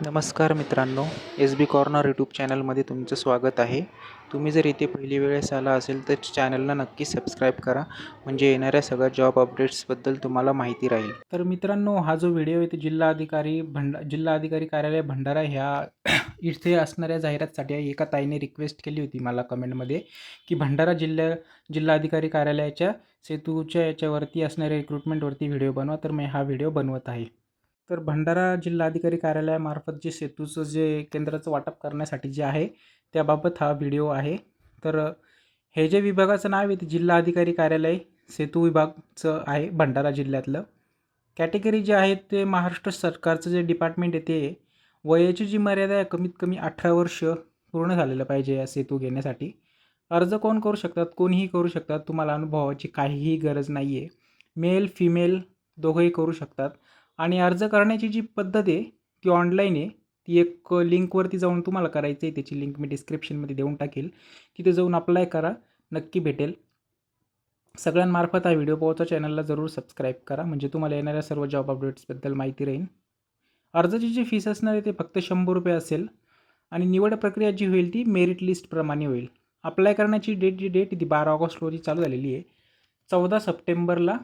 नमस्कार मित्रांनो, एस बी corner YouTube चॅनलमध्ये तुमचं स्वागत आहे. तुम्ही जर इथे पहिली वेळेस आला असेल तर चॅनलला नक्की सबस्क्राईब करा, म्हणजे येणाऱ्या सगळ्या जॉब अपडेट्सबद्दल तुम्हाला माहिती राहील. तर मित्रांनो, हा जो व्हिडिओ आहे तो जिल्हा अधिकारी कार्यालय भंडारा ह्या इथे असणाऱ्या जाहिरातीसाठी आहे. एका ताईने रिक्वेस्ट केली होती मला कमेंटमध्ये की भंडारा जिल्हा अधिकारी कार्यालयाच्या सेतूच्या याच्यावरती असणाऱ्या रिक्रुटमेंटवरती व्हिडिओ बनवा. तर मी हा व्हिडिओ बनवत आहे. तर भंडारा जिल्हाधिकारी कार्यालयामार्फत जे सेतूचं जे केंद्राचं वाटप करण्यासाठी जे आहे त्याबाबत हा व्हिडिओ आहे. तर हे जे विभागाचं नाव आहे ते जिल्हा अधिकारी कार्यालय सेतू विभागचं आहे भंडारा जिल्ह्यातलं. कॅटेगरी जे आहे ते महाराष्ट्र सरकारचं जे डिपार्टमेंट आहे ते वयाची जी मर्यादा आहे कमीत कमी 18 वर्ष पूर्ण झालेलं पाहिजे या सेतू घेण्यासाठी. अर्ज कोण करू शकतात? कोणीही करू शकतात. तुम्हाला अनुभवाची काहीही गरज नाही आहे. मेल फिमेल दोघंही करू शकतात. आणि अर्ज करण्याची जी पद्धत आहे ती ऑनलाईन आहे. ती एक लिंकवरती जाऊन तुम्हाला करायचं आहे. त्याची लिंक मी डिस्क्रिप्शनमध्ये देऊन टाकेल. तिथे जाऊन अप्लाय करा, नक्की भेटेल. सगळ्यांमार्फत हा व्हिडिओ पोहोचा. चॅनलला जरूर सबस्क्राईब करा, म्हणजे तुम्हाला येणाऱ्या सर्व जॉब अपडेट्सबद्दल माहिती राहील. अर्जाची जी फीस असणार आहे ते फक्त 100 रुपये असेल आणि निवड प्रक्रिया जी होईल ती मेरिट लिस्टप्रमाणे होईल. अप्लाय करण्याची डेट ती 12 ऑगस्ट रोजी चालू झालेली आहे. 14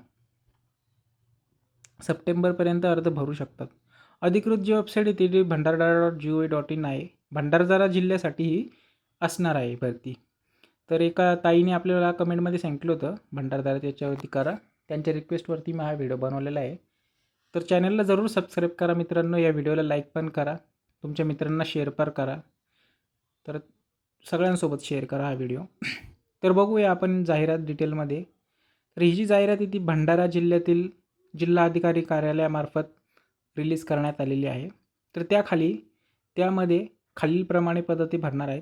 सप्टेंबरपर्यंत अर्ज भरू शकतात. अधिकृत जी वेबसाईट आहे ती भंडारदरा.gov.in आहे. भंडारदरा जिल्ह्यासाठीही असणार आहे भरती. तर एका ताईने आपल्याला कमेंटमध्ये सांगितलं होतं भंडारदरा त्याच्यावरती करा. त्यांच्या रिक्वेस्टवरती मी हा व्हिडिओ बनवलेला आहे. तर चॅनलला जरूर सबस्क्राईब करा मित्रांनो. या व्हिडिओला लाईक पण करा, तुमच्या मित्रांना शेअर पण करा. तर सगळ्यांसोबत शेअर करा हा व्हिडिओ. तर बघूया आपण जाहिरात डिटेलमध्ये. तर ही जी जाहिरात आहे ती भंडारा जिल्ह्यातील जिल्हा अधिकारी कार्यालयामार्फत रिलीज करण्यात आलेली आहे. तर त्यामध्ये खालीलप्रमाणे पद्धती भरणार आहेत.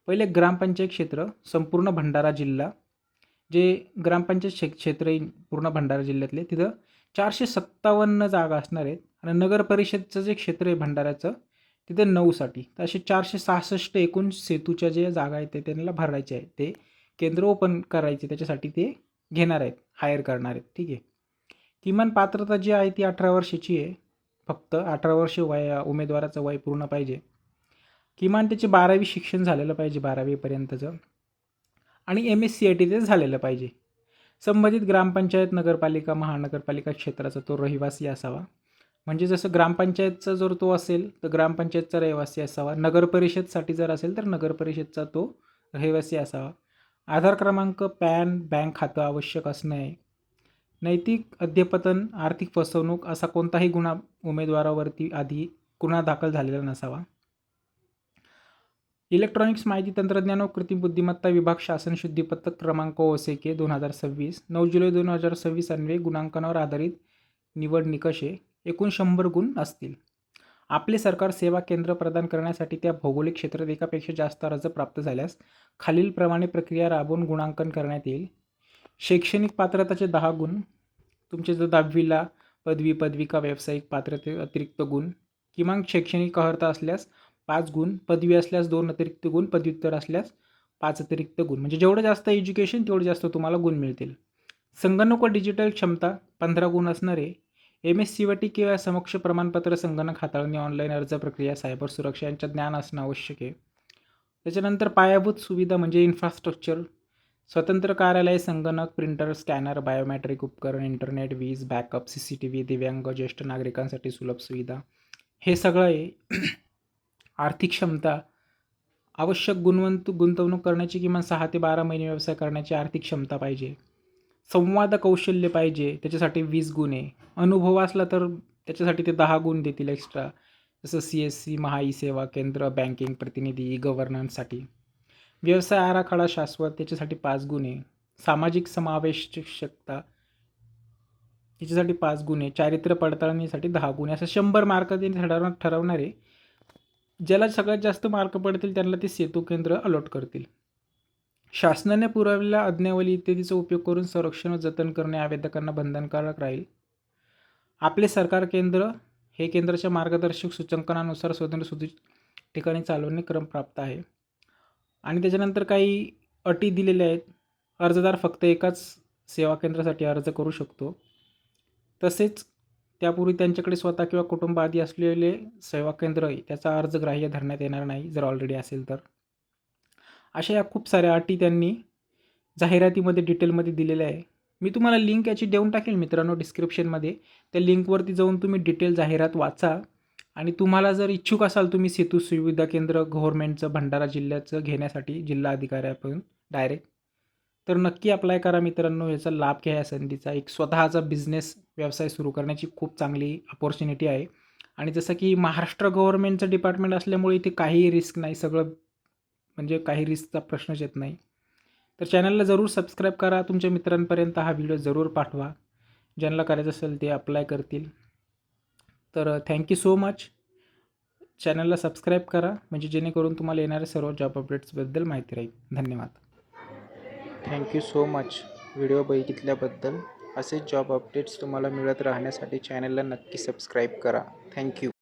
पहिले ग्रामपंचायत क्षेत्र संपूर्ण भंडारा जिल्हा, जे ग्रामपंचायत क्षेत्र आहे पूर्ण भंडारा जिल्ह्यातले तिथं 457 जागा असणार आहेत. आणि नगर परिषदचं जे क्षेत्र आहे भंडाऱ्याचं तिथं 9साठी. तर असे 466 एकूण सेतूच्या जे जागा आहेत ते त्यांना भरायचे आहे. ते केंद्र ओपन करायचे त्याच्यासाठी ते घेणार आहेत, हायर करणार आहेत. ठीक आहे. किमान पात्रता जी आहे ती 18 वर्षाची आहे. फक्त 18 वर्ष उमेदवाराचं वय पूर्ण पाहिजे. किमान त्याचे 12वी शिक्षण झालेलं पाहिजे, 12वीपर्यंतचं. आणि MSCIT ते झालेलं पाहिजे. संबंधित ग्रामपंचायत, नगरपालिका, महानगरपालिका क्षेत्राचा तो रहिवासी असावा. म्हणजे जसं ग्रामपंचायतचा जर तो असेल तर ग्रामपंचायतचा रहिवासी असावा. नगर परिषदसाठी जर असेल तर नगर परिषदचा तो रहिवासी असावा. आधार क्रमांक, पॅन, बँक खातं आवश्यक असणं आहे. नैतिक अध्यपतन, आर्थिक फसवणूक असा कोणताही गुन्हा उमेदवारावरती आधी गुन्हा दाखल झालेला नसावा. इलेक्ट्रॉनिक्स माहिती तंत्रज्ञान व कृत्रिम बुद्धिमत्ता विभाग शासन शुद्धीपत्रक क्रमांक OSK 2026 9 जुलै 2026 अन्वये गुणांकनावर आधारित निवड निकष आहे. एकूण 100 गुण असतील. आपले सरकार सेवा केंद्र प्रदान करण्यासाठी त्या भौगोलिक क्षेत्रात एकापेक्षा जास्त अर्ज प्राप्त झाल्यास खालीलप्रमाणे प्रक्रिया राबवून गुणांकन करण्यात येईल. शैक्षणिक पात्रताचे 10 गुण. तुमचे जर 10वीला पदविका व्यावसायिक पात्रते अतिरिक्त गुण. किमान शैक्षणिक अर्हता असल्यास 5 गुण, पदवी असल्यास 2 अतिरिक्त गुण, पदव्युत्तर असल्यास 5 अतिरिक्त गुण. म्हणजे जेवढं जास्त एज्युकेशन तेवढं जास्त तुम्हाला गुण मिळतील. संगणक व डिजिटल क्षमता 15 गुण असणारे. MSCIT किंवा समक्ष प्रमाणपत्र संगणक हाताळणी, ऑनलाईन अर्ज प्रक्रिया, सायबर सुरक्षा यांच्या ज्ञान असणं आवश्यक आहे. त्याच्यानंतर पायाभूत सुविधा म्हणजे इन्फ्रास्ट्रक्चर, स्वतंत्र कार्यालय, संगणक, प्रिंटर, स्कॅनर, बायोमेट्रिक उपकरण, इंटरनेट, वीज, बॅकअप, CCTV, दिव्यांग, ज्येष्ठ नागरिकांसाठी सुलभ सुविधा, हे सगळं आहे. आर्थिक क्षमता, आवश्यक गुंतवणूक करण्याची किमान 6 ते 12 महिने व्यवसाय करण्याची आर्थिक क्षमता पाहिजे. संवाद कौशल्य पाहिजे, त्याच्यासाठी 20 गुण आहे. अनुभव असला तर त्याच्यासाठी ते 10 गुण देतील एक्स्ट्रा. जसं CSC, ई सेवा केंद्र, बँकिंग प्रतिनिधी, गव्हर्नन्ससाठी. व्यवसाय आराखडा शाश्वत, त्याच्यासाठी 5 गुण आहे. सामाजिक समावेशकता याच्यासाठी 5 गुण आहे. चारित्र्य पडताळणीसाठी 10 गुण आहे. असं 100 मार्क ते ठरवणार आहे. ज्याला सगळ्यात जास्त मार्क पडतील त्यांना ते सेतू केंद्र अलॉट करतील. शासनाने पुरवलेल्या आज्ञावली इत्यादीचा उपयोग करून संरक्षण व जतन करणे आवेदकांना बंधनकारक राहील. आपले सरकार केंद्र हे केंद्राच्या मार्गदर्शक सूचकांनुसार स्वतंत्र ठिकाणी चालवणे क्रम प्राप्त आहे. आणि त्याच्यानंतर काही अटी दिलेल्या आहेत. अर्जदार फक्त एकाच सेवा केंद्रासाठी अर्ज करू शकतो. तसेच त्यापूर्वी त्यांच्याकडे स्वतः किंवा कुटुंब आदी असलेले सेवा केंद्र आहे त्याचा अर्ज ग्राह्य धरण्यात येणार नाही जर ऑलरेडी असेल तर. अशा या खूप साऱ्या अटी त्यांनी जाहिरातीमध्ये डिटेलमध्ये दिलेल्या आहे. मी तुम्हाला लिंक याची देऊन टाकेल मित्रांनो डिस्क्रिप्शनमध्ये. त्या लिंकवरती जाऊन तुम्ही डिटेल जाहिरात वाचा आणि तुम्हाला जर इच्छुक असाल तुम्ही सेतू सुविधा केंद्र गव्हर्नमेंटचं भंडारा जिल्ह्याचं घेण्यासाठी जिल्हा अधिकाऱ्याकडून डायरेक्ट, तर नक्की अप्लाय करा मित्रांनो. याचा लाभ घ्या या संधीचा. एक स्वतःचा बिझनेस व्यवसाय सुरू करण्याची खूप चांगली अपॉर्च्युनिटी आहे. आणि जसं की महाराष्ट्र गव्हर्नमेंटचं डिपार्टमेंट असल्यामुळे इथे काहीही रिस्क नाही, सगळं म्हणजे काही रिस्कचा प्रश्नच येत नाही. तर चॅनलला जरूर सबस्क्राईब करा. तुमच्या मित्रांपर्यंत हा व्हिडिओ जरूर पाठवा. ज्यांना करायचं असेल ते अप्लाय करतील. तर थँक्यू सो मच. चॅनलला सबस्क्राईब करा म्हणजे जेणेकरून तुम्हाला येणाऱ्या सर्व जॉब अपडेट्सबद्दल माहिती राहील. धन्यवाद. थँक्यू सो मच व्हिडिओ बघितल्याबद्दल. असेच जॉब अपडेट्स तुम्हाला मिळत राहण्यासाठी चॅनलला नक्की सबस्क्राईब करा. थँक्यू.